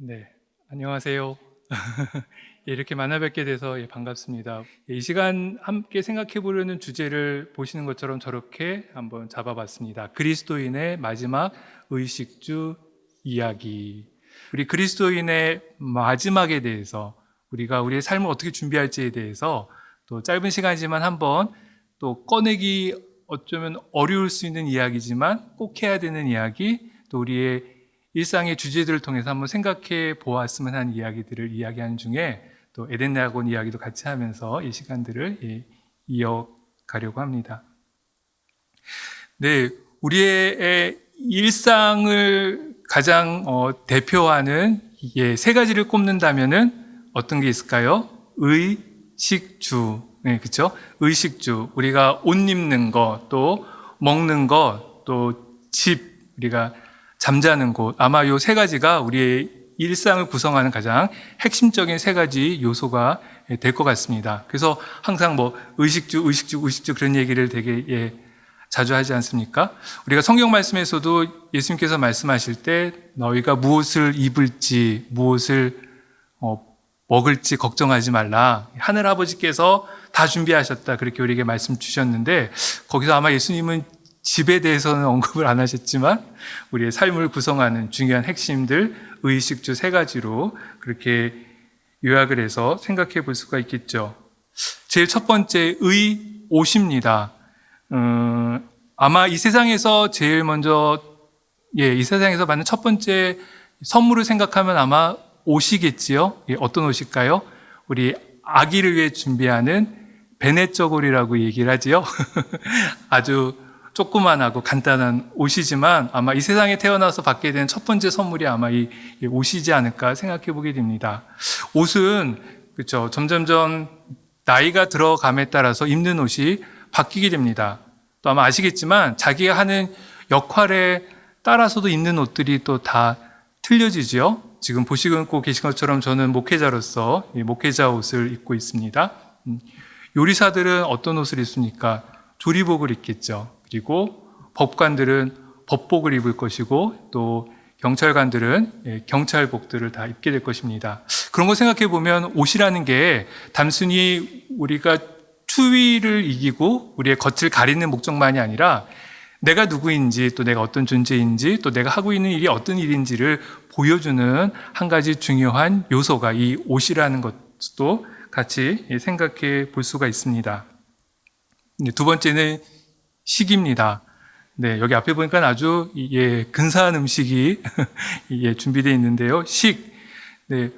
네, 안녕하세요. 이렇게 만나 뵙게 돼서 반갑습니다. 이 시간 함께 생각해 보려는 주제를 보시는 것처럼 저렇게 한번 잡아봤습니다. 그리스도인의 마지막 의식주 이야기. 우리 그리스도인의 마지막에 대해서 우리가 우리의 삶을 어떻게 준비할지에 대해서 또 짧은 시간이지만 한번 또 꺼내기 어쩌면 어려울 수 있는 이야기지만 꼭 해야 되는 이야기, 또 우리의 일상의 주제들을 통해서 한번 생각해 보았으면 하는 이야기들을 이야기하는 중에 또 에덴 야고본 이야기도 같이 하면서 이 시간들을 이어가려고 합니다. 네, 우리의 일상을 가장 대표하는 세 가지를 꼽는다면은 어떤 게 있을까요? 의식주, 네, 그렇죠? 의식주, 우리가 옷 입는 것, 또 먹는 것, 또 집, 우리가 잠자는 곳, 아마 이 세 가지가 우리의 일상을 구성하는 가장 핵심적인 세 가지 요소가 될 것 같습니다. 그래서 항상 의식주 그런 얘기를 되게 자주 하지 않습니까? 우리가 성경 말씀에서도 예수님께서 말씀하실 때 너희가 무엇을 입을지, 무엇을 먹을지 걱정하지 말라. 하늘 아버지께서 다 준비하셨다. 그렇게 우리에게 말씀 주셨는데 거기서 아마 예수님은 집에 대해서는 언급을 안 하셨지만 우리의 삶을 구성하는 중요한 핵심들, 의식주 세 가지로 그렇게 요약을 해서 생각해 볼 수가 있겠죠. 제일 첫 번째, 옷입니다. 아마 이 세상에서 제일 먼저, 이 세상에서 받는 첫 번째 선물을 생각하면 아마 옷이겠지요. 어떤 옷일까요? 우리 아기를 위해 준비하는 베네 저고리라고 얘기를 하지요. 아주 조그만하고 간단한 옷이지만 아마 이 세상에 태어나서 받게 된 첫 번째 선물이 아마 이 옷이지 않을까 생각해 보게 됩니다. 옷은 그렇죠. 점점점 나이가 들어감에 따라서 입는 옷이 바뀌게 됩니다. 또 아마 아시겠지만 자기가 하는 역할에 따라서도 입는 옷들이 또 다 틀려지죠. 지금 보시고 계신 것처럼 저는 목회자로서 목회자 옷을 입고 있습니다. 요리사들은 어떤 옷을 입습니까? 조리복을 입겠죠. 그리고 법관들은 법복을 입을 것이고 또 경찰관들은 경찰복들을 다 입게 될 것입니다. 그런 거 생각해 보면 옷이라는 게 단순히 우리가 추위를 이기고 우리의 겉을 가리는 목적만이 아니라 내가 누구인지 또 내가 어떤 존재인지 또 내가 하고 있는 일이 어떤 일인지를 보여주는 한 가지 중요한 요소가 이 옷이라는 것도 같이 생각해 볼 수가 있습니다. 두 번째는 식입니다. 네, 여기 앞에 보니까 아주 근사한 음식이 준비되어 있는데요. 식. 네,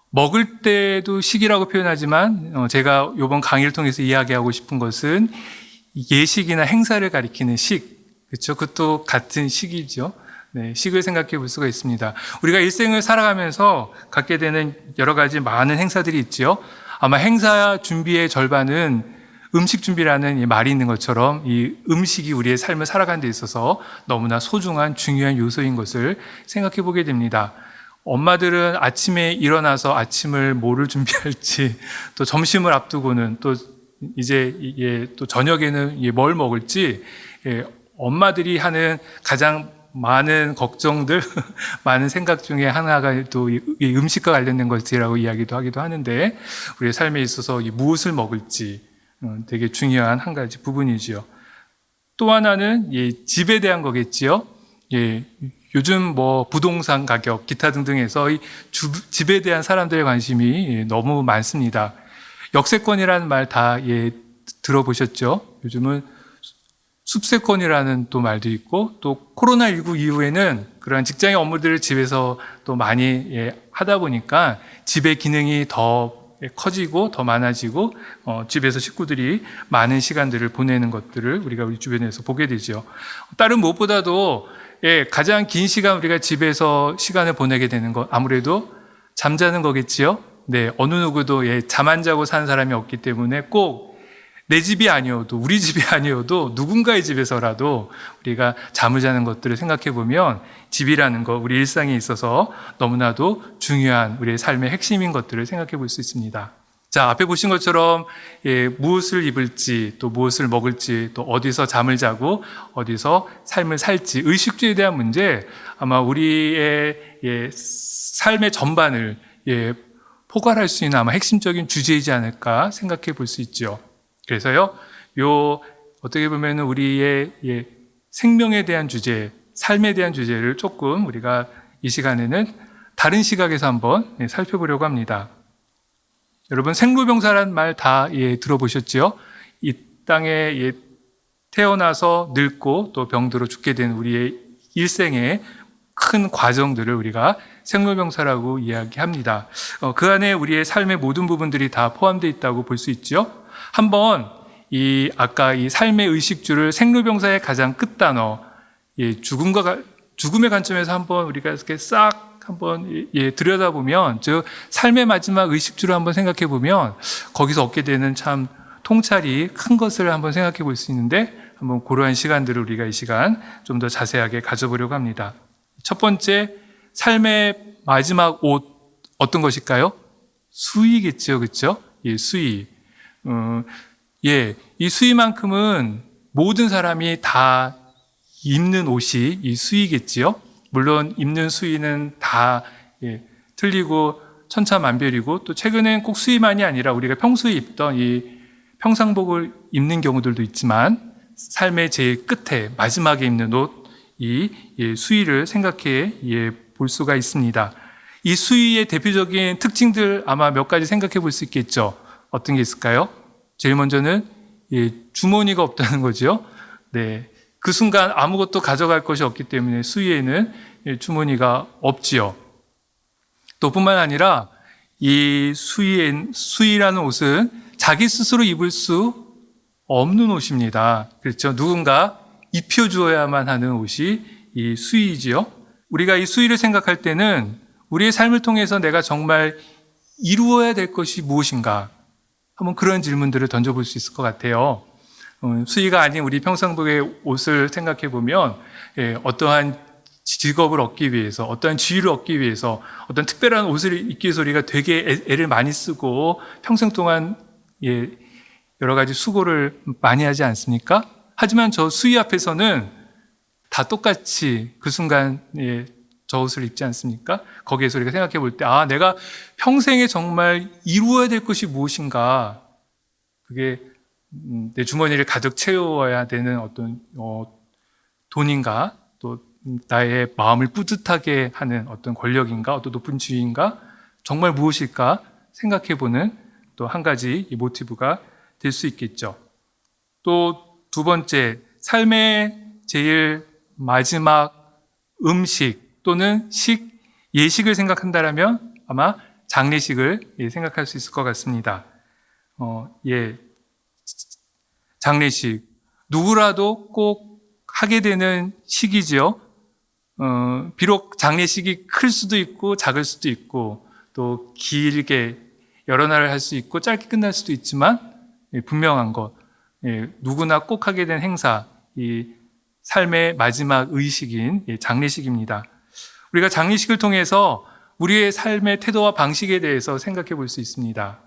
먹을 때도 식이라고 표현하지만 제가 이번 강의를 통해서 이야기하고 싶은 것은 예식이나 행사를 가리키는 식. 그렇죠? 그것도 같은 식이죠. 네, 식을 생각해 볼 수가 있습니다. 우리가 일생을 살아가면서 갖게 되는 여러 가지 많은 행사들이 있지요. 아마 행사 준비의 절반은 음식 준비라는 이 말이 있는 것처럼 이 음식이 우리의 삶을 살아가는 데 있어서 너무나 소중한 중요한 요소인 것을 생각해 보게 됩니다. 엄마들은 아침에 일어나서 아침을 뭐를 준비할지, 또 점심을 앞두고는 또 이제 또 저녁에는 뭘 먹을지, 엄마들이 하는 가장 많은 걱정들, 많은 생각 중에 하나가 또 이 음식과 관련된 것이라고 이야기도 하기도 하는데, 우리의 삶에 있어서 무엇을 먹을지 되게 중요한 한 가지 부분이지요. 또 하나는 집에 대한 거겠지요. 요즘 부동산 가격, 기타 등등에서 집에 대한 사람들의 관심이 너무 많습니다. 역세권이라는 말 다 들어보셨죠? 요즘은 숲세권이라는 또 말도 있고, 또 코로나19 이후에는 그러한 직장의 업무들을 집에서 또 많이 하다 보니까 집의 기능이 더 커지고 더 많아지고 집에서 식구들이 많은 시간들을 보내는 것들을 우리가 우리 주변에서 보게 되죠. 다른 무엇보다도 가장 긴 시간 우리가 집에서 시간을 보내게 되는 것 아무래도 잠자는 거겠지요. 네, 어느 누구도 잠 안 자고 사는 사람이 없기 때문에 꼭 내 집이 아니어도 우리 집이 아니어도 누군가의 집에서라도 우리가 잠을 자는 것들을 생각해 보면 집이라는 것, 우리 일상에 있어서 너무나도 중요한 우리의 삶의 핵심인 것들을 생각해 볼 수 있습니다. 자, 앞에 보신 것처럼 무엇을 입을지, 또 무엇을 먹을지, 또 어디서 잠을 자고 어디서 삶을 살지, 의식주에 대한 문제, 아마 우리의 삶의 전반을 포괄할 수 있는 아마 핵심적인 주제이지 않을까 생각해 볼 수 있죠. 그래서요, 어떻게 보면 우리의 생명에 대한 주제, 삶에 대한 주제를 조금 우리가 이 시간에는 다른 시각에서 한번 살펴보려고 합니다. 여러분, 생로병사란 말 다 들어보셨죠? 이 땅에 태어나서 늙고 또 병들어 죽게 된 우리의 일생의 큰 과정들을 우리가 생로병사라고 이야기합니다. 그 안에 우리의 삶의 모든 부분들이 다 포함되어 있다고 볼 수 있죠. 한번 아까 이 삶의 의식주를 생로병사의 가장 끝단어 죽음의 관점에서 한번 우리가 이렇게 싹 한번 들여다보면, 즉 삶의 마지막 의식주를 한번 생각해 보면 거기서 얻게 되는 참 통찰이 큰 것을 한번 생각해 볼 수 있는데, 한번 그러한 시간들을 우리가 이 시간 좀 더 자세하게 가져보려고 합니다. 첫 번째, 삶의 마지막 옷 어떤 것일까요? 수의겠죠, 그렇죠? 수의. 이 수의만큼은 모든 사람이 다 입는 옷이 이 수의겠지요. 물론 입는 수의는 다 틀리고 천차만별이고, 또 최근엔 꼭 수의만이 아니라 우리가 평소에 입던 이 평상복을 입는 경우들도 있지만, 삶의 제일 끝에 마지막에 입는 옷, 이 수의를 생각해 볼 수가 있습니다. 이 수의의 대표적인 특징들 아마 몇 가지 생각해 볼 수 있겠죠. 어떤 게 있을까요? 제일 먼저는 주머니가 없다는 거죠. 네. 그 순간 아무것도 가져갈 것이 없기 때문에 수의에는 주머니가 없지요. 또 뿐만 아니라 이 수의라는 옷은 자기 스스로 입을 수 없는 옷입니다. 그렇죠? 누군가 입혀주어야만 하는 옷이 이 수의지요. 우리가 이 수의를 생각할 때는 우리의 삶을 통해서 내가 정말 이루어야 될 것이 무엇인가, 한번 그런 질문들을 던져볼 수 있을 것 같아요. 수의가 아닌 우리 평상복의 옷을 생각해 보면 어떠한 직업을 얻기 위해서, 어떠한 지위를 얻기 위해서, 어떤 특별한 옷을 입기 위해서 우리가 되게 애를 많이 쓰고 평생 동안 여러 가지 수고를 많이 하지 않습니까? 하지만 저 수의 앞에서는 다 똑같이 그 순간 저 옷을 입지 않습니까? 거기에서 우리가 생각해 볼 때, 내가 평생에 정말 이루어야 될 것이 무엇인가, 그게 내 주머니를 가득 채워야 되는 어떤 돈인가, 또 나의 마음을 뿌듯하게 하는 어떤 권력인가, 어떤 높은 지위인가, 정말 무엇일까 생각해보는 또 한 가지 이 모티브가 될 수 있겠죠. 또 두 번째, 삶의 제일 마지막 음식 또는 예식을 생각한다면 아마 장례식을 생각할 수 있을 것 같습니다. 장례식, 누구라도 꼭 하게 되는 시기지요. 비록 장례식이 클 수도 있고 작을 수도 있고, 또 길게 여러 날을 할 수 있고 짧게 끝날 수도 있지만, 분명한 것, 누구나 꼭 하게 된 행사, 이 삶의 마지막 의식인 장례식입니다. 우리가 장례식을 통해서 우리의 삶의 태도와 방식에 대해서 생각해 볼 수 있습니다.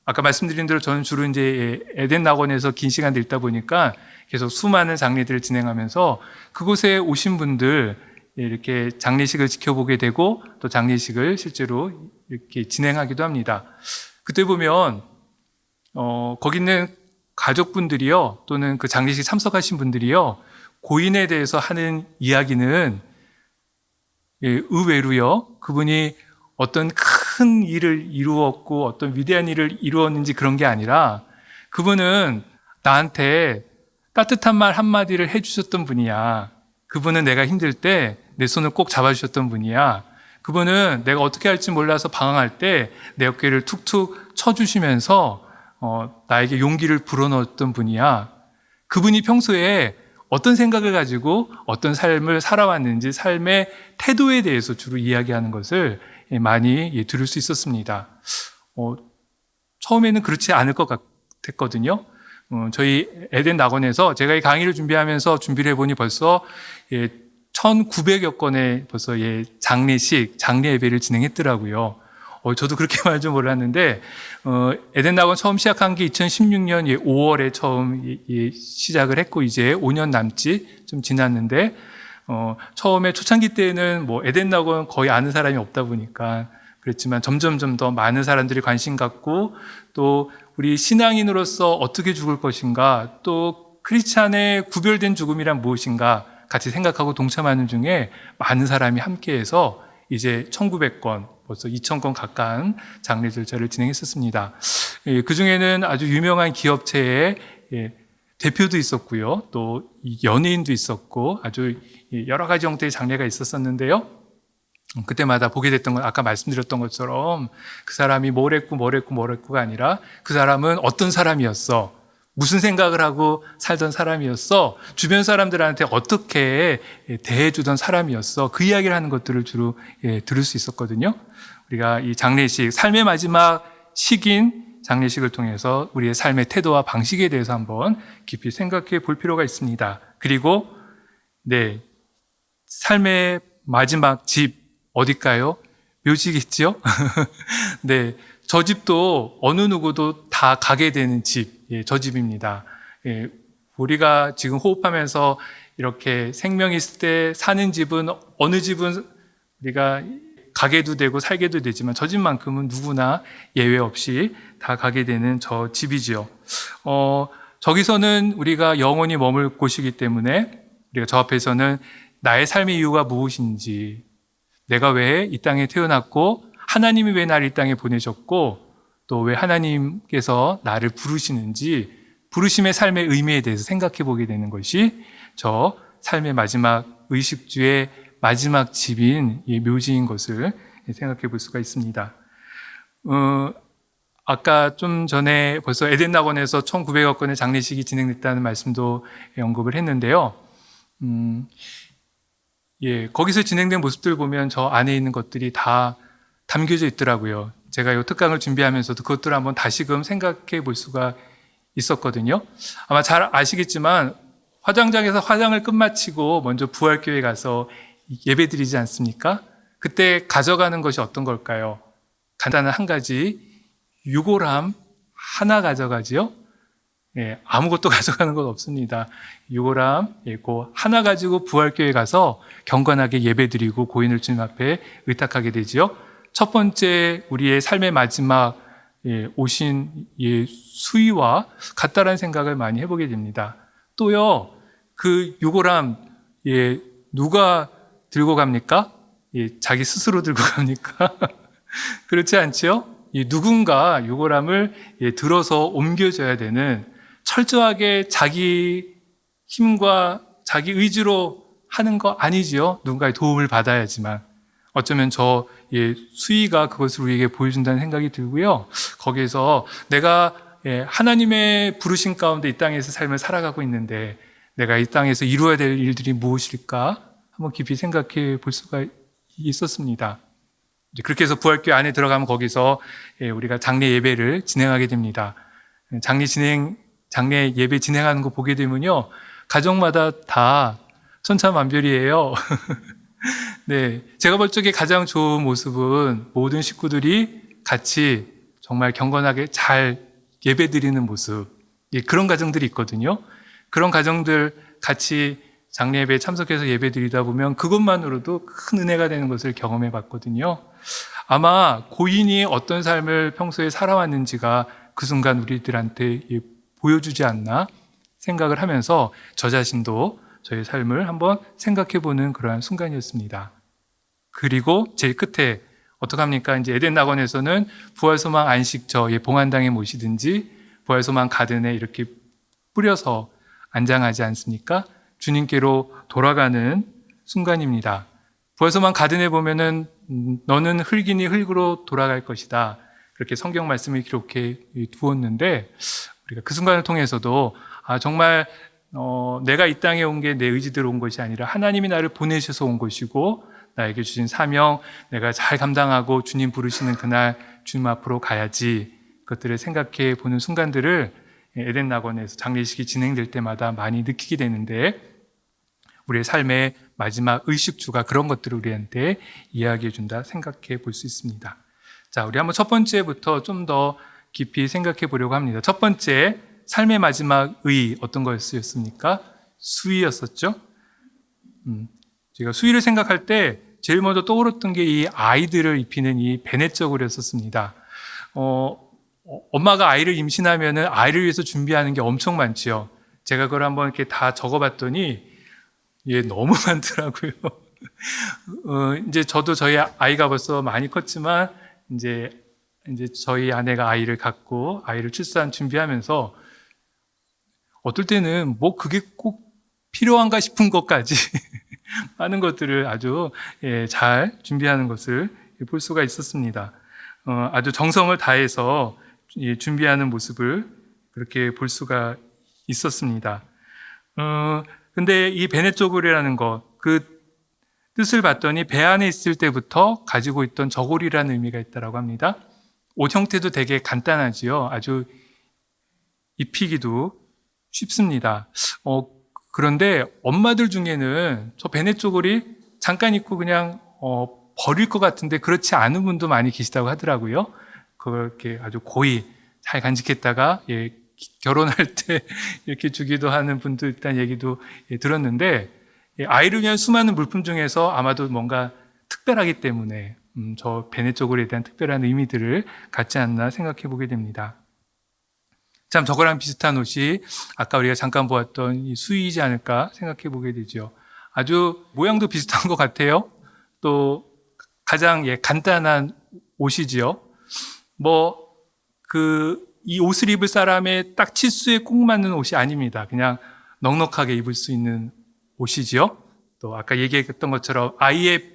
아까 말씀드린 대로 저는 주로 이제 에덴 낙원에서 긴 시간 있다 보니까 계속 수많은 장례들을 진행하면서 그곳에 오신 분들 이렇게 장례식을 지켜보게 되고, 또 장례식을 실제로 이렇게 진행하기도 합니다. 그때 보면 거기 있는 가족분들이요, 또는 그 장례식 참석하신 분들이요, 고인에 대해서 하는 이야기는 의외로요, 그분이 어떤 큰 일을 이루었고 어떤 위대한 일을 이루었는지 그런 게 아니라, 그분은 나한테 따뜻한 말 한마디를 해주셨던 분이야. 그분은 내가 힘들 때 내 손을 꼭 잡아주셨던 분이야. 그분은 내가 어떻게 할지 몰라서 방황할 때 내 어깨를 툭툭 쳐주시면서 나에게 용기를 불어넣었던 분이야. 그분이 평소에 어떤 생각을 가지고 어떤 삶을 살아왔는지, 삶의 태도에 대해서 주로 이야기하는 것을 많이 들을 수 있었습니다. 처음에는 그렇지 않을 것 같았거든요. 저희 에덴 낙원에서 제가 이 강의를 준비하면서 준비를 해보니 벌써 1900여 건의 벌써 장례식, 장례 예배를 진행했더라고요. 저도 그렇게 말할 줄 몰랐는데 에덴 낙원 처음 시작한 게 2016년 5월에 처음 시작을 했고 이제 5년 남짓 좀 지났는데 처음에 초창기 때는 뭐 에덴 낙원 거의 아는 사람이 없다 보니까 그랬지만 점점 더 많은 사람들이 관심 갖고 또 우리 신앙인으로서 어떻게 죽을 것인가 또 크리스찬의 구별된 죽음이란 무엇인가 같이 생각하고 동참하는 중에 많은 사람이 함께해서 이제 1900건 벌써 2000건 가까운 장례 절차를 진행했었습니다. 그 중에는 아주 유명한 기업체의 대표도 있었고요. 또 연예인도 있었고 아주 여러 가지 형태의 장례가 있었었는데요. 그때마다 보게 됐던 건 아까 말씀드렸던 것처럼 그 사람이 뭐랬고가 아니라 그 사람은 어떤 사람이었어. 무슨 생각을 하고 살던 사람이었어. 주변 사람들한테 어떻게 대해주던 사람이었어. 그 이야기를 하는 것들을 주로 들을 수 있었거든요. 우리가 이 장례식, 삶의 마지막 식인 장례식을 통해서 우리의 삶의 태도와 방식에 대해서 한번 깊이 생각해 볼 필요가 있습니다. 그리고 삶의 마지막 집 어딜까요? 묘지겠죠? 네, 저 집도 어느 누구도 다 가게 되는 집, 저 집입니다. 우리가 지금 호흡하면서 이렇게 생명이 있을 때 사는 집은 어느 집은 우리가 가게도 되고 살게도 되지만 저 집만큼은 누구나 예외 없이 다 가게 되는 저 집이지요. 저기서는 우리가 영원히 머물 곳이기 때문에 우리가 저 앞에서는 나의 삶의 이유가 무엇인지, 내가 왜 이 땅에 태어났고 하나님이 왜 나를 이 땅에 보내셨고 또 왜 하나님께서 나를 부르시는지 부르심의 삶의 의미에 대해서 생각해 보게 되는 것이 저 삶의 마지막 의식주의 마지막 집인 이 묘지인 것을 생각해 볼 수가 있습니다. 아까 좀 전에 벌써 에덴 낙원에서 1900여 건의 장례식이 진행됐다는 말씀도 언급을 했는데요. 거기서 진행된 모습들 보면 저 안에 있는 것들이 다 담겨져 있더라고요. 제가 이 특강을 준비하면서도 그것들을 한번 다시금 생각해 볼 수가 있었거든요. 아마 잘 아시겠지만 화장장에서 화장을 끝마치고 먼저 부활교회 가서 예배 드리지 않습니까? 그때 가져가는 것이 어떤 걸까요? 간단한 한 가지 유골함 하나 가져가지요. 아무것도 가져가는 건 없습니다. 유골함 그 하나 가지고 부활교회 가서 경건하게 예배드리고 고인을 주님 앞에 의탁하게 되지요. 첫 번째 우리의 삶의 마지막 오신 수위와 같다라는 생각을 많이 해보게 됩니다. 또요, 그 유골함 누가 들고 갑니까? 자기 스스로 들고 갑니까? 그렇지 않지요? 누군가 유골함을 들어서 옮겨줘야 되는 철저하게 자기 힘과 자기 의지로 하는 거 아니지요. 누군가의 도움을 받아야지만. 어쩌면 저 수위가 그것을 우리에게 보여준다는 생각이 들고요. 거기에서 내가 하나님의 부르심 가운데 이 땅에서 삶을 살아가고 있는데 내가 이 땅에서 이루어야 될 일들이 무엇일까? 한번 깊이 생각해 볼 수가 있었습니다. 그렇게 해서 부활교회 안에 들어가면 거기서 우리가 장례 예배를 진행하게 됩니다. 장례 예배 진행하는 거 보게 되면요. 가정마다 다 천차만별이에요. 네. 제가 볼 적에 가장 좋은 모습은 모든 식구들이 같이 정말 경건하게 잘 예배 드리는 모습. 그런 가정들이 있거든요. 그런 가정들 같이 장례 예배에 참석해서 예배 드리다 보면 그것만으로도 큰 은혜가 되는 것을 경험해 봤거든요. 아마 고인이 어떤 삶을 평소에 살아왔는지가 그 순간 우리들한테 보여주지 않나 생각을 하면서 저 자신도 저의 삶을 한번 생각해 보는 그러한 순간이었습니다. 그리고 제일 끝에 어떡합니까? 이제 에덴 낙원에서는 부활소망 안식처, 봉안당에 모시든지 부활소망 가든에 이렇게 뿌려서 안장하지 않습니까? 주님께로 돌아가는 순간입니다. 부활소망 가든에 보면은 너는 흙이니 흙으로 돌아갈 것이다. 그렇게 성경 말씀을 기록해 두었는데 우리가 그 순간을 통해서도 정말 내가 이 땅에 온 게 내 의지대로 온 것이 아니라 하나님이 나를 보내셔서 온 것이고 나에게 주신 사명 내가 잘 감당하고 주님 부르시는 그날 주님 앞으로 가야지 그것들을 생각해 보는 순간들을 에덴 낙원에서 장례식이 진행될 때마다 많이 느끼게 되는데 우리의 삶의 마지막 의식주가 그런 것들을 우리한테 이야기해 준다 생각해 볼 수 있습니다. 자, 우리 한번 첫 번째부터 좀 더 깊이 생각해 보려고 합니다. 첫 번째, 삶의 마지막 의 어떤 거였습니까? 수위였었죠. 제가 수위를 생각할 때 제일 먼저 떠올랐던 게 이 아이들을 입히는 이 베넷 저고리였었습니다. 엄마가 아이를 임신하면은 아이를 위해서 준비하는 게 엄청 많지요. 제가 그걸 한번 이렇게 다 적어봤더니 너무 많더라고요. 이제 저도 저희 아이가 벌써 많이 컸지만 이제 저희 아내가 아이를 갖고 아이를 출산 준비하면서 어떨 때는 뭐 그게 꼭 필요한가 싶은 것까지 많은 것들을 아주 잘 준비하는 것을 볼 수가 있었습니다. 아주 정성을 다해서 준비하는 모습을 그렇게 볼 수가 있었습니다. 근데 이 베넷 저고리라는 것, 그 뜻을 봤더니 배 안에 있을 때부터 가지고 있던 저고리라는 의미가 있다고 합니다. 옷 형태도 되게 간단하지요. 아주 입히기도 쉽습니다. 그런데 엄마들 중에는 저 베넷 저고리 잠깐 입고 그냥 버릴 것 같은데 그렇지 않은 분도 많이 계시다고 하더라고요. 그렇게 아주 고이 잘 간직했다가 결혼할 때 이렇게 주기도 하는 분도 있다는 얘기도 들었는데, 아이를 위한 수많은 물품 중에서 아마도 뭔가 특별하기 때문에 저 베넷 저고리에 대한 특별한 의미들을 갖지 않나 생각해 보게 됩니다. 참 저거랑 비슷한 옷이 아까 우리가 잠깐 보았던 이 수의이지 않을까 생각해 보게 되죠. 아주 모양도 비슷한 것 같아요. 또 가장 간단한 옷이지요. 이 옷을 입을 사람의 딱 치수에 꼭 맞는 옷이 아닙니다. 그냥 넉넉하게 입을 수 있는 옷이지요. 또 아까 얘기했던 것처럼 아이의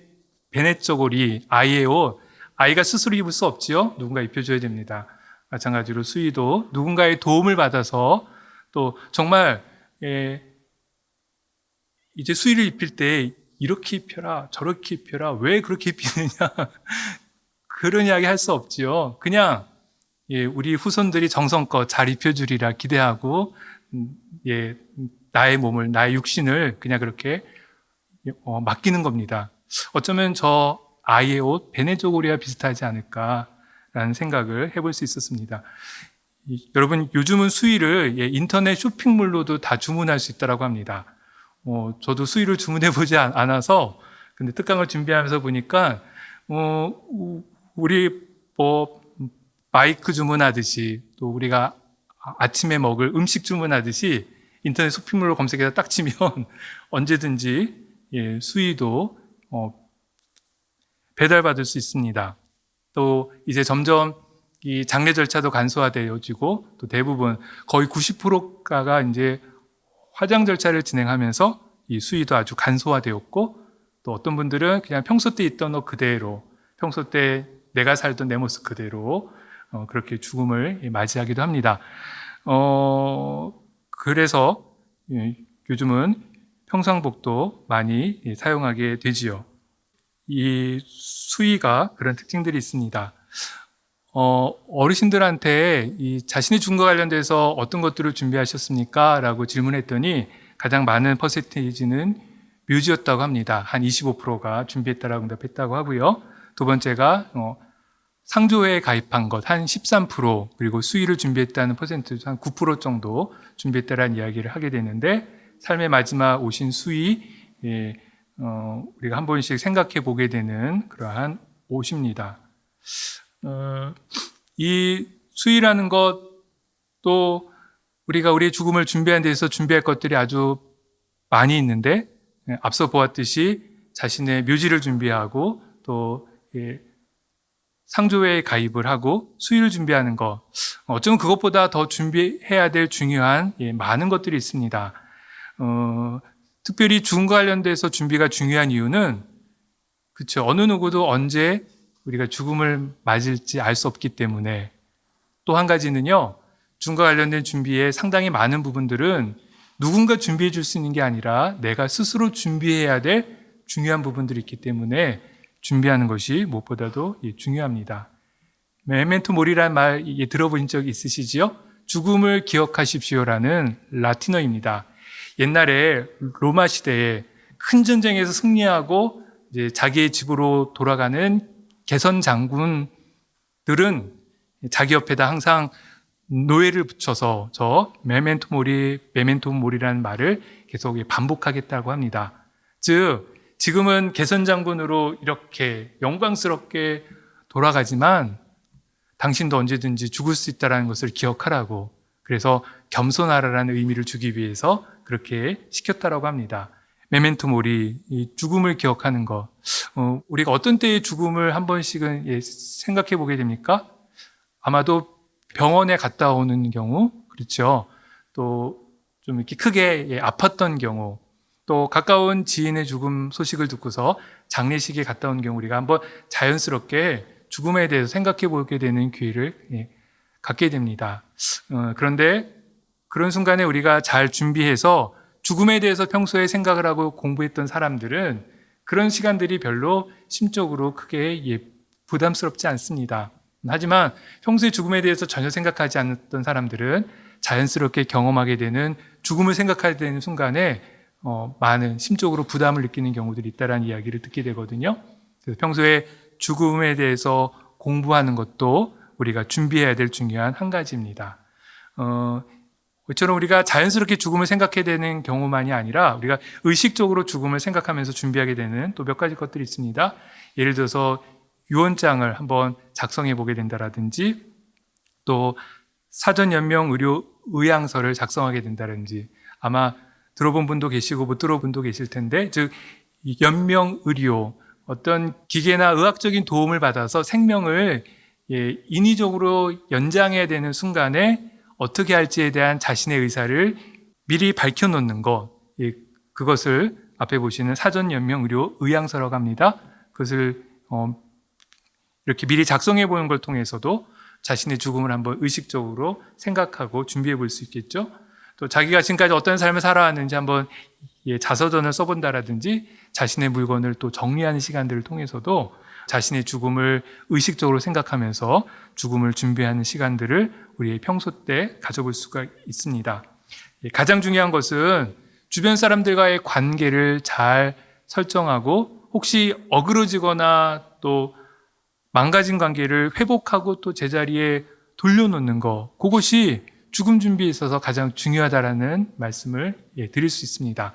베넷 저고리, 아이의 옷, 아이가 스스로 입을 수 없지요. 누군가 입혀줘야 됩니다. 마찬가지로 수의도 누군가의 도움을 받아서 또 정말 이제 수의를 입힐 때 이렇게 입혀라, 저렇게 입혀라, 왜 그렇게 입히느냐 그런 이야기 할 수 없지요. 그냥 우리 후손들이 정성껏 잘 입혀주리라 기대하고 나의 몸을, 나의 육신을 그냥 그렇게 맡기는 겁니다. 어쩌면 저 아이의 옷 베넷 저고리와 비슷하지 않을까라는 생각을 해볼 수 있었습니다. 여러분, 요즘은 수의를 인터넷 쇼핑몰로도 다 주문할 수 있다고 합니다. 저도 수의를 주문해 보지 않아서 근데 특강을 준비하면서 보니까 우리 마이크 주문하듯이 또 우리가 아침에 먹을 음식 주문하듯이 인터넷 쇼핑몰로 검색해서 딱 치면 언제든지 수의도 배달받을 수 있습니다. 또 이제 점점 이 장례 절차도 간소화되어지고 또 대부분 거의 90%가 이제 화장 절차를 진행하면서 이 수의도 아주 간소화되었고 또 어떤 분들은 그냥 평소 때 있던 옷 그대로 평소 때 내가 살던 내 모습 그대로 그렇게 죽음을 맞이하기도 합니다. 그래서 요즘은 평상복도 많이 사용하게 되지요. 이 수의가 그런 특징들이 있습니다. 어르신들한테 이 자신의 죽음과 관련돼서 어떤 것들을 준비하셨습니까? 라고 질문했더니 가장 많은 퍼센테이지는 묘지였다고 합니다. 한 25%가 준비했다라고 응답했다고 하고요. 두 번째가 상조회에 가입한 것 한 13%, 그리고 수의를 준비했다는 퍼센트 한 9% 정도 준비했다라는 이야기를 하게 되는데, 삶의 마지막 오신 수의, 우리가 한 번씩 생각해 보게 되는 그러한 옷입니다. 이 수의라는 것도 우리가 우리의 죽음을 준비하는 데서 준비할 것들이 아주 많이 있는데, 앞서 보았듯이 자신의 묘지를 준비하고 또 상조회에 가입을 하고 수의를 준비하는 것, 어쩌면 그것보다 더 준비해야 될 중요한 많은 것들이 있습니다. 특별히 죽음과 관련돼서 준비가 중요한 이유는 그렇죠. 어느 누구도 언제 우리가 죽음을 맞을지 알 수 없기 때문에. 또 한 가지는요, 죽음과 관련된 준비에 상당히 많은 부분들은 누군가 준비해 줄 수 있는 게 아니라 내가 스스로 준비해야 될 중요한 부분들이 있기 때문에 준비하는 것이 무엇보다도 중요합니다. 메멘토 모리라는 말 들어본 적 있으시지요? 죽음을 기억하십시오라는 라틴어입니다. 옛날에 로마 시대에 큰 전쟁에서 승리하고 이제 자기의 집으로 돌아가는 개선 장군을 들은 자기 옆에다 항상 노예를 붙여서 저 메멘토 모리라는 말을 계속 반복하겠다고 합니다. 즉 지금은 개선 장군으로 이렇게 영광스럽게 돌아가지만 당신도 언제든지 죽을 수 있다는 것을 기억하라고, 그래서 겸손하라는 의미를 주기 위해서 그렇게 시켰다라고 합니다. 메멘토 모리, 이 죽음을 기억하는 것. 우리가 어떤 때의 죽음을 한 번씩은 생각해 보게 됩니까? 아마도 병원에 갔다 오는 경우, 그렇죠. 또 좀 이렇게 크게 아팠던 경우, 또 가까운 지인의 죽음 소식을 듣고서 장례식에 갔다 온 경우, 우리가 한번 자연스럽게 죽음에 대해서 생각해 보게 되는 기회를 갖게 됩니다. 그런데 그런 순간에 우리가 잘 준비해서 죽음에 대해서 평소에 생각을 하고 공부했던 사람들은 그런 시간들이 별로 심적으로 크게 부담스럽지 않습니다. 하지만 평소에 죽음에 대해서 전혀 생각하지 않았던 사람들은 자연스럽게 경험하게 되는, 죽음을 생각하게 되는 순간에 많은 심적으로 부담을 느끼는 경우들이 있다는 이야기를 듣게 되거든요. 그래서 평소에 죽음에 대해서 공부하는 것도 우리가 준비해야 될 중요한 한 가지입니다. 이처럼 우리가 자연스럽게 죽음을 생각해야 되는 경우만이 아니라 우리가 의식적으로 죽음을 생각하면서 준비하게 되는 또 몇 가지 것들이 있습니다. 예를 들어서 유언장을 한번 작성해 보게 된다라든지, 또 사전 연명 의료 의향서를 작성하게 된다든지, 아마 들어본 분도 계시고 못 들어본 분도 계실 텐데, 즉 연명 의료, 어떤 기계나 의학적인 도움을 받아서 생명을 인위적으로 연장해야 되는 순간에 어떻게 할지에 대한 자신의 의사를 미리 밝혀놓는 것, 그것을 앞에 보시는 사전 연명 의료 의향서라고 합니다. 그것을 이렇게 미리 작성해 보는 걸 통해서도 자신의 죽음을 한번 의식적으로 생각하고 준비해 볼 수 있겠죠. 또 자기가 지금까지 어떤 삶을 살아왔는지 한번 자서전을 써본다라든지, 자신의 물건을 또 정리하는 시간들을 통해서도 자신의 죽음을 의식적으로 생각하면서 죽음을 준비하는 시간들을 우리의 평소 때 가져볼 수가 있습니다. 가장 중요한 것은 주변 사람들과의 관계를 잘 설정하고, 혹시 어그러지거나 또 망가진 관계를 회복하고 또 제자리에 돌려놓는 것, 그것이 죽음 준비에 있어서 가장 중요하다라는 말씀을 드릴 수 있습니다.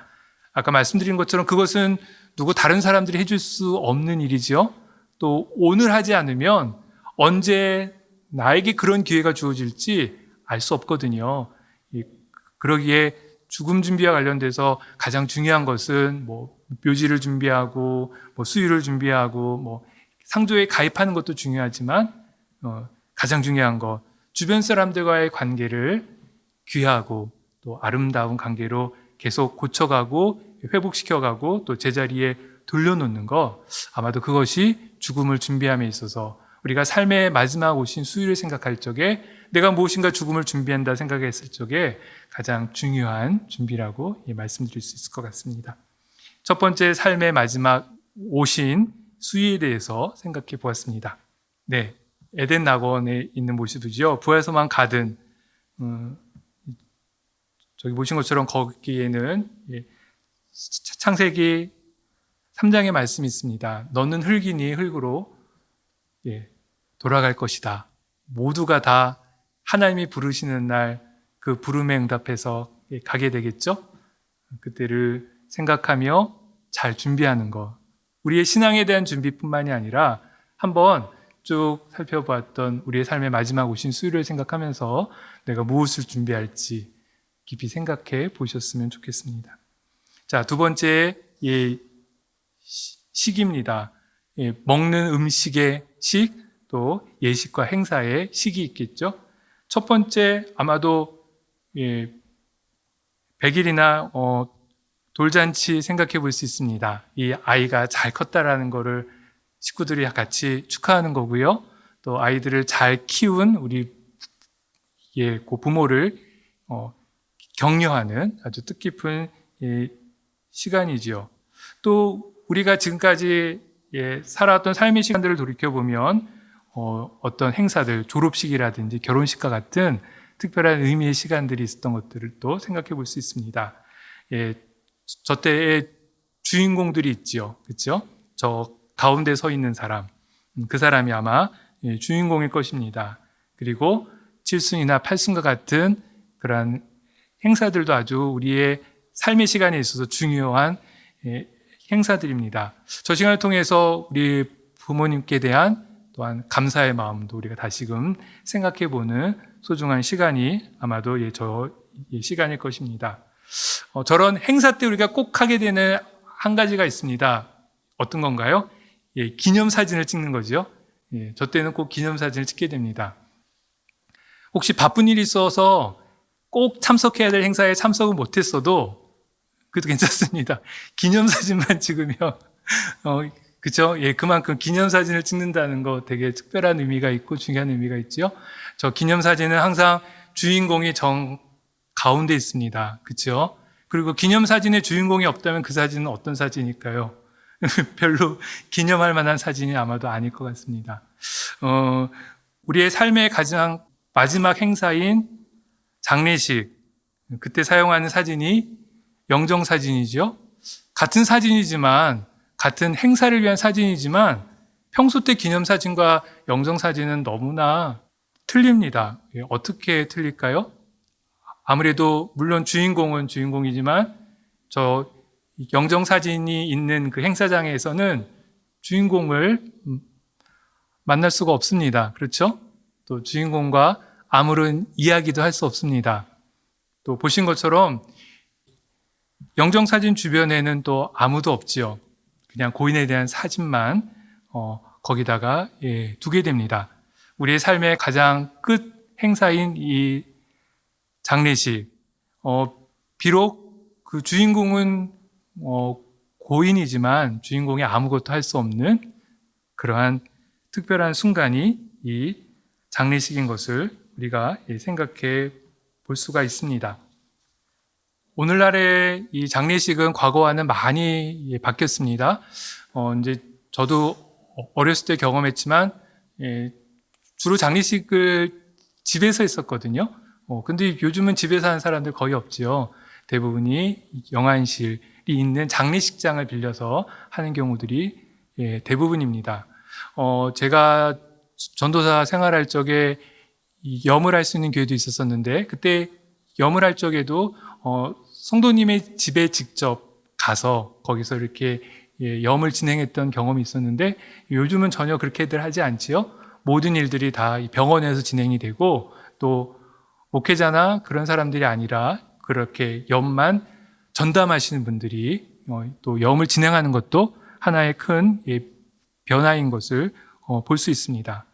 아까 말씀드린 것처럼 그것은 누구 다른 사람들이 해줄 수 없는 일이지요. 또 오늘 하지 않으면 언제 나에게 그런 기회가 주어질지 알 수 없거든요. 그러기에 죽음 준비와 관련돼서 가장 중요한 것은 묘지를 준비하고 수유를 준비하고 상조에 가입하는 것도 중요하지만 가장 중요한 것, 주변 사람들과의 관계를 귀하고 또 아름다운 관계로 계속 고쳐가고 회복시켜가고 또 제자리에 돌려놓는 것, 아마도 그것이 죽음을 준비함에 있어서 우리가 삶의 마지막 오신 수유를 생각할 적에, 내가 무엇인가 죽음을 준비한다 생각했을 적에 가장 중요한 준비라고 말씀드릴 수 있을 것 같습니다. 첫 번째, 삶의 마지막 오신 수유에 대해서 생각해 보았습니다. 네, 에덴 낙원에 있는 모습이죠. 부활소만 가든 저기 보신 것처럼 거기에는 창세기 3장의 말씀이 있습니다. 너는 흙이니 흙으로 돌아갈 것이다. 모두가 다 하나님이 부르시는 날 그 부름에 응답해서 가게 되겠죠. 그때를 생각하며 잘 준비하는 것, 우리의 신앙에 대한 준비뿐만이 아니라 한번 쭉 살펴보았던 우리의 삶의 마지막 오신 수요일을 생각하면서 내가 무엇을 준비할지 깊이 생각해 보셨으면 좋겠습니다. 자, 두 번째 식입니다. 먹는 음식의 식, 또 예식과 행사의 식이 있겠죠. 첫 번째, 아마도 100일이나 돌잔치 생각해 볼 수 있습니다. 이 아이가 잘 컸다라는 거를 식구들이 같이 축하하는 거고요. 또 아이들을 잘 키운 우리 부모를 격려하는 아주 뜻깊은 시간이지요. 또 우리가 지금까지 살아왔던 삶의 시간들을 돌이켜보면 어떤 행사들, 졸업식이라든지 결혼식과 같은 특별한 의미의 시간들이 있었던 것들을 또 생각해 볼 수 있습니다. 저 때의 주인공들이 있지요. 그렇죠? 저 가운데 서 있는 사람, 그 사람이 아마 주인공일 것입니다. 그리고 7순이나 8순과 같은 그러한 행사들도 아주 우리의 삶의 시간에 있어서 중요한 행사들입니다. 저 시간을 통해서 우리 부모님께 대한 또한 감사의 마음도 우리가 다시금 생각해 보는 소중한 시간이 아마도 저 시간일 것입니다. 저런 행사 때 우리가 꼭 하게 되는 한 가지가 있습니다. 어떤 건가요? 기념사진을 찍는 거죠. 저 때는 꼭 기념사진을 찍게 됩니다. 혹시 바쁜 일이 있어서 꼭 참석해야 될 행사에 참석을 못했어도 그래도 괜찮습니다. 기념사진만 찍으면 그죠? 그만큼 기념사진을 찍는다는 거 되게 특별한 의미가 있고 중요한 의미가 있죠. 저 기념사진은 항상 주인공이 정 가운데 있습니다. 그죠? 그리고 기념사진의 주인공이 없다면 그 사진은 어떤 사진일까요? 별로 기념할 만한 사진이 아마도 아닐 것 같습니다. 우리의 삶의 가장 마지막 행사인 장례식, 그때 사용하는 사진이 영정사진이죠. 같은 사진이지만, 같은 행사를 위한 사진이지만 평소 때 기념사진과 영정사진은 너무나 틀립니다. 어떻게 틀릴까요? 아무래도 물론 주인공은 주인공이지만 저 영정사진이 있는 그 행사장에서는 주인공을 만날 수가 없습니다. 그렇죠? 또 주인공과 아무런 이야기도 할 수 없습니다. 또 보신 것처럼 영정사진 주변에는 또 아무도 없지요. 그냥 고인에 대한 사진만 거기다가 두게 됩니다. 우리의 삶의 가장 끝 행사인 이 장례식, 비록 그 주인공은 고인이지만 주인공이 아무것도 할 수 없는 그러한 특별한 순간이 이 장례식인 것을 우리가 생각해 볼 수가 있습니다. 오늘날의 이 장례식은 과거와는 많이 바뀌었습니다. 이제 저도 어렸을 때 경험했지만 주로 장례식을 집에서 했었거든요. 근데 요즘은 집에서 하는 사람들 거의 없지요. 대부분이 영안실이 있는 장례식장을 빌려서 하는 경우들이 대부분입니다. 제가 전도사 생활할 적에 염을 할 수 있는 교회도 있었었는데 그때 염을 할 적에도 성도님의 집에 직접 가서 거기서 이렇게 염을 진행했던 경험이 있었는데 요즘은 전혀 그렇게들 하지 않지요. 모든 일들이 다 병원에서 진행이 되고 또 목회자나 그런 사람들이 아니라 그렇게 염만 전담하시는 분들이 또 염을 진행하는 것도 하나의 큰 변화인 것을 볼 수 있습니다.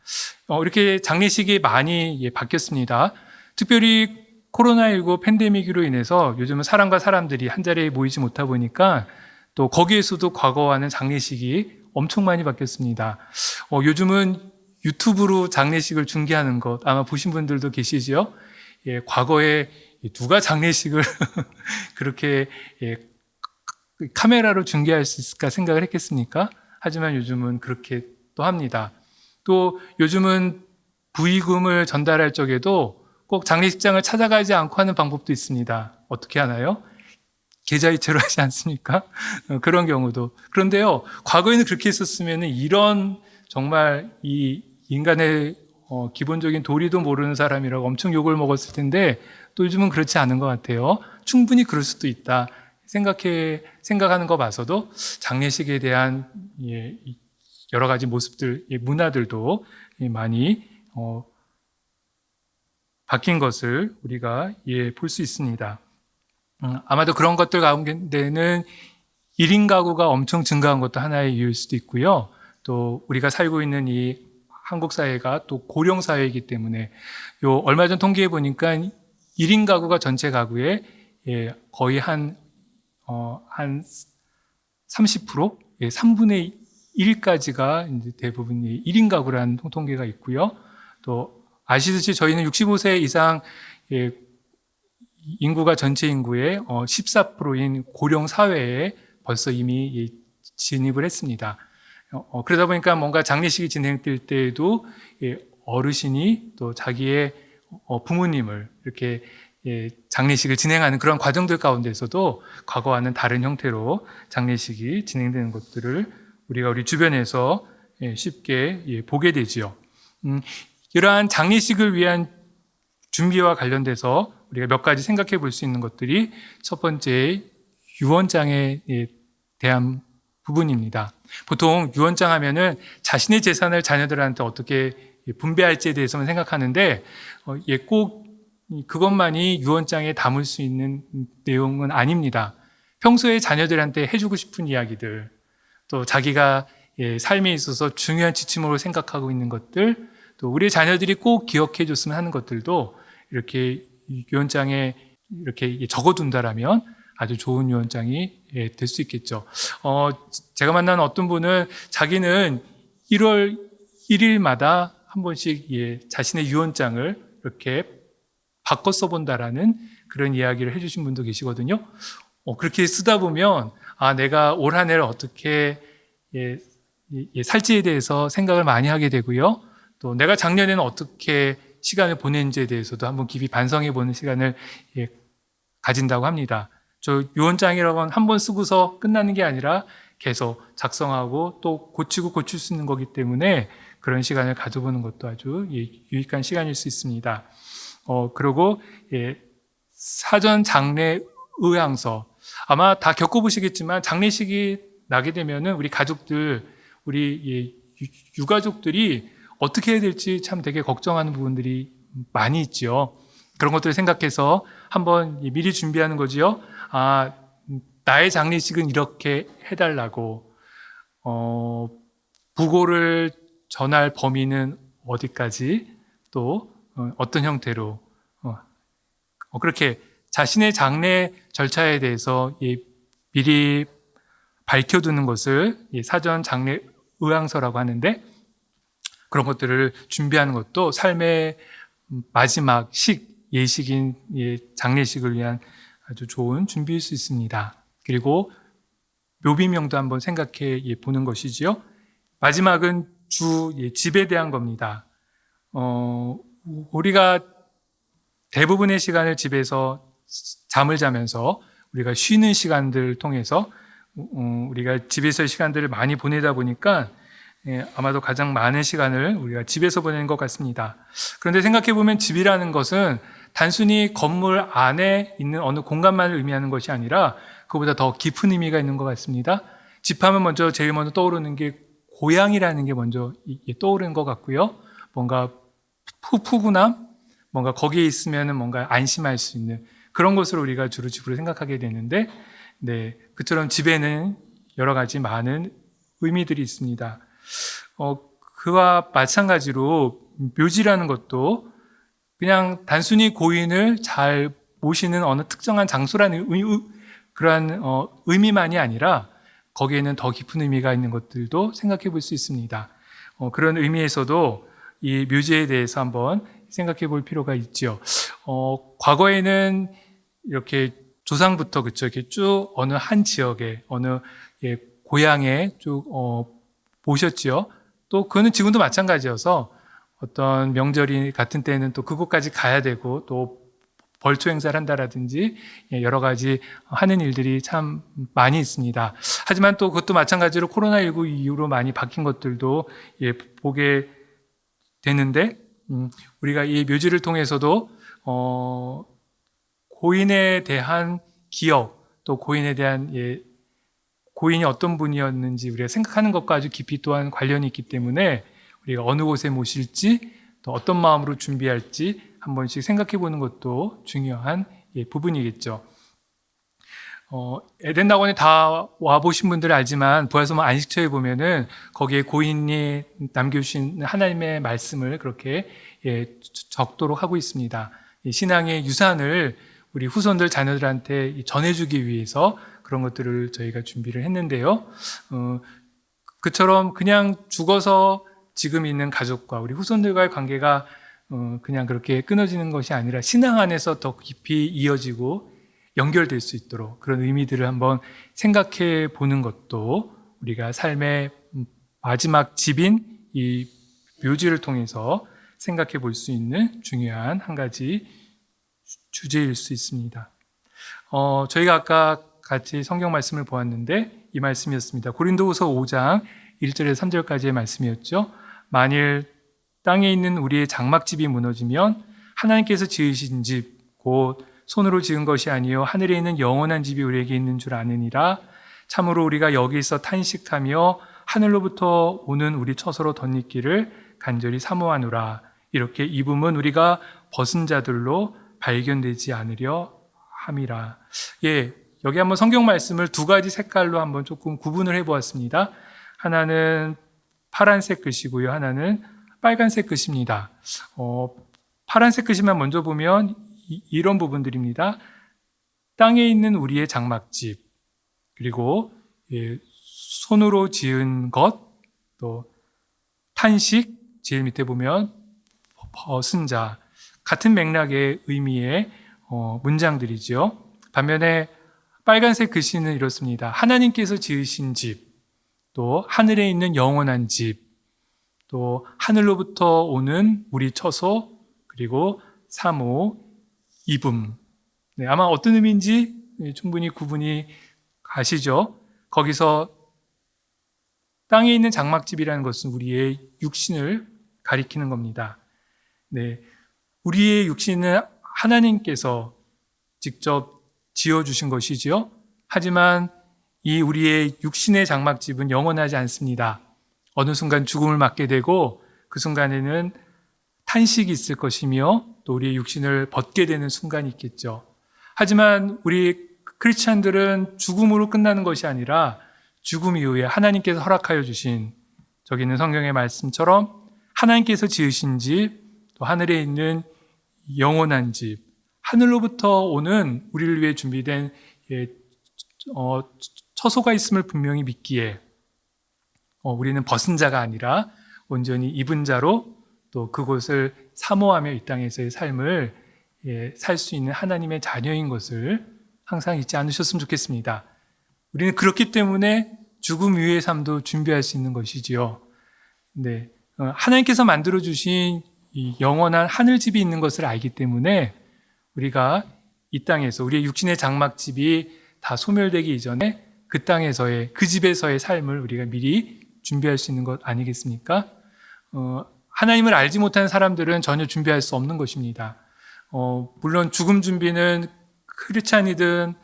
이렇게 장례식이 많이 바뀌었습니다. 특별히 코로나19 팬데믹으로 인해서 요즘은 사람과 사람들이 한자리에 모이지 못하다 보니까 또 거기에서도 과거와는 장례식이 엄청 많이 바뀌었습니다. 요즘은 유튜브로 장례식을 중계하는 것 아마 보신 분들도 계시죠? 과거에 누가 장례식을 그렇게 카메라로 중계할 수 있을까 생각을 했겠습니까? 하지만 요즘은 그렇게 또 합니다. 또 요즘은 부의금을 전달할 적에도 꼭 장례식장을 찾아가지 않고 하는 방법도 있습니다. 어떻게 하나요? 계좌이체로 하지 않습니까? 그런 경우도. 그런데요, 과거에는 그렇게 했었으면 이런 정말 이 인간의 기본적인 도리도 모르는 사람이라고 엄청 욕을 먹었을 텐데 또 요즘은 그렇지 않은 것 같아요. 충분히 그럴 수도 있다. 생각하는 거 봐서도 장례식에 대한 여러 가지 모습들, 문화들도 많이 바뀐 것을 우리가 볼 수 있습니다. 아마도 그런 것들 가운데는 1인 가구가 엄청 증가한 것도 하나의 이유일 수도 있고요. 또 우리가 살고 있는 이 한국 사회가 또 고령 사회이기 때문에 얼마 전 통계해 보니까 1인 가구가 전체 가구의 거의 한 30%, 3분의 1까지가 이제 대부분 1인 가구라는 통계가 있고요. 또 아시듯이 저희는 65세 이상 인구가 전체 인구의 14%인 고령 사회에 벌써 이미 진입을 했습니다. 그러다 보니까 뭔가 장례식이 진행될 때에도 어르신이 또 자기의 부모님을 이렇게 장례식을 진행하는 그런 과정들 가운데서도 과거와는 다른 형태로 장례식이 진행되는 것들을 우리가 우리 주변에서 쉽게 보게 되지요. 이러한 장례식을 위한 준비와 관련돼서 우리가 몇 가지 생각해 볼 수 있는 것들이 첫 번째 유언장에 대한 부분입니다. 보통 유언장 하면은 자신의 재산을 자녀들한테 어떻게 분배할지에 대해서만 생각하는데 꼭 그것만이 유언장에 담을 수 있는 내용은 아닙니다. 평소에 자녀들한테 해주고 싶은 이야기들, 또 자기가 삶에 있어서 중요한 지침으로 생각하고 있는 것들, 또 우리 자녀들이 꼭 기억해 줬으면 하는 것들도 이렇게 유언장에 이렇게 적어둔다라면 아주 좋은 유언장이 될 수 있겠죠. 제가 만난 어떤 분은 자기는 1월 1일마다 한 번씩 자신의 유언장을 이렇게 바꿔 써본다라는 그런 이야기를 해주신 분도 계시거든요. 그렇게 쓰다 보면 내가 올 한 해를 어떻게 살지에 대해서 생각을 많이 하게 되고요. 또 내가 작년에는 어떻게 시간을 보낸지에 대해서도 한번 깊이 반성해 보는 시간을 가진다고 합니다. 저 유언장이라고 한 번 쓰고서 끝나는 게 아니라 계속 작성하고 또 고치고 고칠 수 있는 거기 때문에 그런 시간을 가져보는 것도 아주 유익한 시간일 수 있습니다. 그리고 사전 장례 의향서, 아마 다 겪어보시겠지만 장례식이 나게 되면은 우리 가족들, 우리 유가족들이 어떻게 해야 될지 참 되게 걱정하는 부분들이 많이 있죠. 그런 것들을 생각해서 한번 미리 준비하는 거지요. 나의 장례식은 이렇게 해달라고, 부고를 전할 범위는 어디까지, 또 어떤 형태로, 그렇게 자신의 장례 절차에 대해서 미리 밝혀두는 것을 사전 장례 의향서라고 하는데, 그런 것들을 준비하는 것도 삶의 마지막 예식인 장례식을 위한 아주 좋은 준비일 수 있습니다. 그리고 묘비명도 한번 생각해 보는 것이지요. 마지막은 집에 대한 겁니다. 우리가 대부분의 시간을 집에서 잠을 자면서 우리가 쉬는 시간들을 통해서 우리가 집에서의 시간들을 많이 보내다 보니까 아마도 가장 많은 시간을 우리가 집에서 보내는 것 같습니다. 그런데 생각해 보면 집이라는 것은 단순히 건물 안에 있는 어느 공간만을 의미하는 것이 아니라 그보다 더 깊은 의미가 있는 것 같습니다. 집하면 제일 먼저 떠오르는 게 고향이라는 게 먼저 떠오르는 것 같고요. 뭔가 푸근함, 뭔가 거기에 있으면 뭔가 안심할 수 있는 그런 것을 우리가 주로 집으로 생각하게 되는데, 그처럼 집에는 여러 가지 많은 의미들이 있습니다. 그와 마찬가지로 묘지라는 것도 그냥 단순히 고인을 잘 모시는 어느 특정한 장소라는 그러한 의미만이 아니라 거기에는 더 깊은 의미가 있는 것들도 생각해 볼 수 있습니다. 그런 의미에서도 이 묘지에 대해서 한번 생각해 볼 필요가 있죠. 과거에는 이렇게 조상부터 이렇게 쭉 어느 한 지역에 어느 고향에 쭉 모셨지요. 또 그거는 지금도 마찬가지여서 어떤 명절이 같은 때는 또 그곳까지 가야 되고 또 벌초 행사를 한다라든지 여러 가지 하는 일들이 참 많이 있습니다. 하지만 또 그것도 마찬가지로 코로나19 이후로 많이 바뀐 것들도 보게 되는데, 우리가 이 묘지를 통해서도 고인에 대한 기억, 또 고인에 대한 고인이 어떤 분이었는지 우리가 생각하는 것과 아주 깊이 또한 관련이 있기 때문에 우리가 어느 곳에 모실지 또 어떤 마음으로 준비할지 한 번씩 생각해 보는 것도 중요한 부분이겠죠. 에덴 낙원에 다 와보신 분들은 알지만 부활소망 안식처에 보면은 거기에 고인이 남겨주신 하나님의 말씀을 그렇게 적도록 하고 있습니다. 신앙의 유산을 우리 후손들 자녀들한테 전해주기 위해서 그런 것들을 저희가 준비를 했는데요. 그처럼 그냥 죽어서 지금 있는 가족과 우리 후손들과의 관계가 그냥 그렇게 끊어지는 것이 아니라 신앙 안에서 더 깊이 이어지고 연결될 수 있도록 그런 의미들을 한번 생각해 보는 것도 우리가 삶의 마지막 집인 이 묘지를 통해서 생각해 볼 수 있는 중요한 한 가지 주제일 수 있습니다. 저희가 아까 같이 성경 말씀을 보았는데 이 말씀이었습니다. 고린도후서 5장 1절에서 3절까지의 말씀이었죠. 만일 땅에 있는 우리의 장막집이 무너지면 하나님께서 지으신 집 곧 손으로 지은 것이 아니요 하늘에 있는 영원한 집이 우리에게 있는 줄 아느니라. 참으로 우리가 여기서 탄식하며 하늘로부터 오는 우리 처소로 덧입기를 간절히 사모하노라. 이렇게 입음은 우리가 벗은 자들로 발견되지 않으려 함이라. 예, 여기 한번 성경 말씀을 두 가지 색깔로 한번 조금 구분을 해보았습니다. 하나는 파란색 글씨고요, 하나는 빨간색 글씨입니다. 파란색 글씨만 먼저 보면 이런 부분들입니다. 땅에 있는 우리의 장막집, 그리고 손으로 지은 것, 또 탄식, 제일 밑에 보면 벗은 자, 같은 맥락의 의미의 문장들이죠. 반면에 빨간색 글씨는 이렇습니다. 하나님께서 지으신 집, 또 하늘에 있는 영원한 집, 또 하늘로부터 오는 우리 처소, 그리고 사모, 입음. 네, 아마 어떤 의미인지 충분히 구분이 가시죠. 거기서 땅에 있는 장막집이라는 것은 우리의 육신을 가리키는 겁니다. 네, 우리의 육신은 하나님께서 직접 지어주신 것이지요. 하지만 이 우리의 육신의 장막집은 영원하지 않습니다. 어느 순간 죽음을 맞게 되고 그 순간에는 탄식이 있을 것이며 또 우리의 육신을 벗게 되는 순간이 있겠죠. 하지만 우리 크리스찬들은 죽음으로 끝나는 것이 아니라 죽음 이후에 하나님께서 허락하여 주신, 저기 있는 성경의 말씀처럼 하나님께서 지으신 집, 또 하늘에 있는 영원한 집, 하늘로부터 오는 우리를 위해 준비된 처소가 있음을 분명히 믿기에 우리는 벗은 자가 아니라 온전히 입은 자로 또 그곳을 사모하며 이 땅에서의 삶을 살 수 있는 하나님의 자녀인 것을 항상 잊지 않으셨으면 좋겠습니다. 우리는 그렇기 때문에 죽음 이후의 삶도 준비할 수 있는 것이지요. 네, 하나님께서 만들어주신 이 영원한 하늘집이 있는 것을 알기 때문에 우리가 이 땅에서 우리의 육신의 장막집이 다 소멸되기 이전에 그 땅에서의, 그 집에서의 삶을 우리가 미리 준비할 수 있는 것 아니겠습니까? 하나님을 알지 못하는 사람들은 전혀 준비할 수 없는 것입니다. 물론 죽음 준비는 크리스찬이든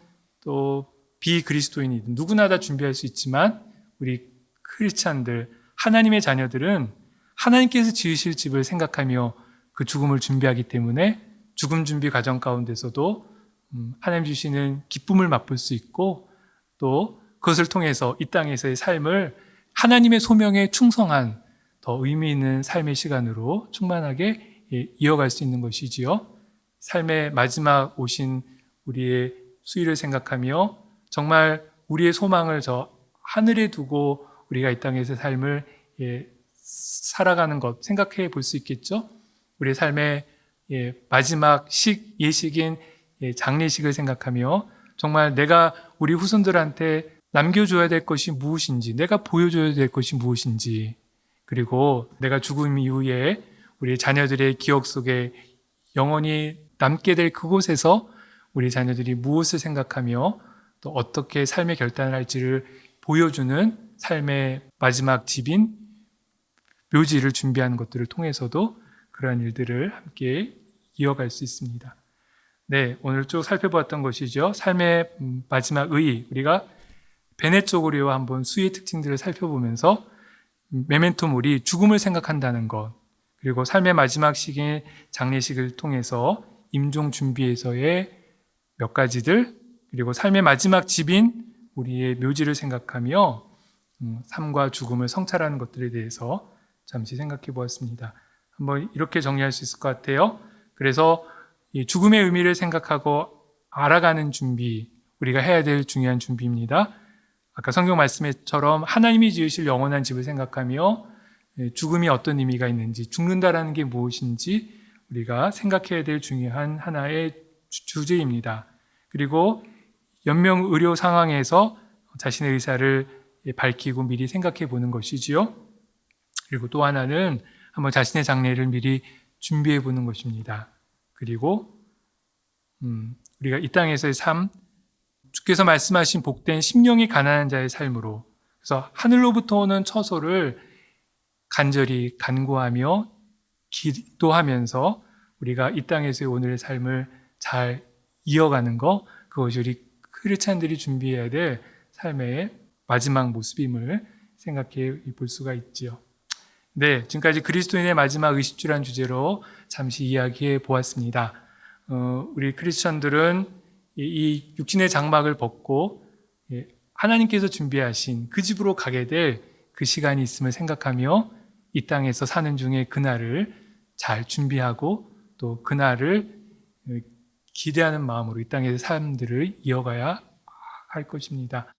또 비그리스도인이든 누구나 다 준비할 수 있지만 우리 크리스찬들, 하나님의 자녀들은 하나님께서 지으실 집을 생각하며 그 죽음을 준비하기 때문에 죽음 준비 과정 가운데서도 하나님 주시는 기쁨을 맛볼 수 있고 또 그것을 통해서 이 땅에서의 삶을 하나님의 소명에 충성한 더 의미 있는 삶의 시간으로 충만하게 이어갈 수 있는 것이지요. 삶의 마지막 오신 우리의 수일을 생각하며 정말 우리의 소망을 저 하늘에 두고 우리가 이 땅에서 삶을 살아가는 것 생각해 볼 수 있겠죠. 우리의 삶의 마지막 예식인 장례식을 생각하며 정말 내가 우리 후손들한테 남겨줘야 될 것이 무엇인지, 내가 보여줘야 될 것이 무엇인지, 그리고 내가 죽음 이후에 우리 자녀들의 기억 속에 영원히 남게 될 그곳에서 우리 자녀들이 무엇을 생각하며 또 어떻게 삶의 결단을 할지를 보여주는 삶의 마지막 집인 묘지를 준비하는 것들을 통해서도 그러한 일들을 함께 이어갈 수 있습니다. 네, 오늘 쭉 살펴보았던 것이죠. 삶의 마지막 의, 우리가 베네쪼고리와 한번 수의 특징들을 살펴보면서 메멘토 모리, 죽음을 생각한다는 것, 그리고 삶의 마지막 시기인 장례식을 통해서 임종 준비에서의 몇 가지들, 그리고 삶의 마지막 집인 우리의 묘지를 생각하며 삶과 죽음을 성찰하는 것들에 대해서 잠시 생각해 보았습니다. 한번 이렇게 정리할 수 있을 것 같아요. 그래서 이 죽음의 의미를 생각하고 알아가는 준비, 우리가 해야 될 중요한 준비입니다. 아까 성경 말씀처럼 하나님이 지으실 영원한 집을 생각하며 죽음이 어떤 의미가 있는지, 죽는다라는 게 무엇인지 우리가 생각해야 될 중요한 하나의 주제입니다. 그리고 연명 의료 상황에서 자신의 의사를 밝히고 미리 생각해 보는 것이지요. 그리고 또 하나는 한번 자신의 장례를 미리 준비해 보는 것입니다. 그리고 우리가 이 땅에서의 삶, 주께서 말씀하신 복된 심령이 가난한 자의 삶으로, 그래서 하늘로부터 오는 처소를 간절히 간구하며 기도하면서 우리가 이 땅에서의 오늘의 삶을 잘 이어가는 거, 그것이 우리 크리스찬들이 준비해야 될 삶의 마지막 모습임을 생각해 볼 수가 있지요. 네, 지금까지 그리스도인의 마지막 의식주라는 주제로 잠시 이야기해 보았습니다. 우리 크리스천들은 이 육신의 장막을 벗고 하나님께서 준비하신 그 집으로 가게 될 그 시간이 있음을 생각하며 이 땅에서 사는 중에 그날을 잘 준비하고 또 그날을 기대하는 마음으로 이 땅의 삶들을 이어가야 할 것입니다.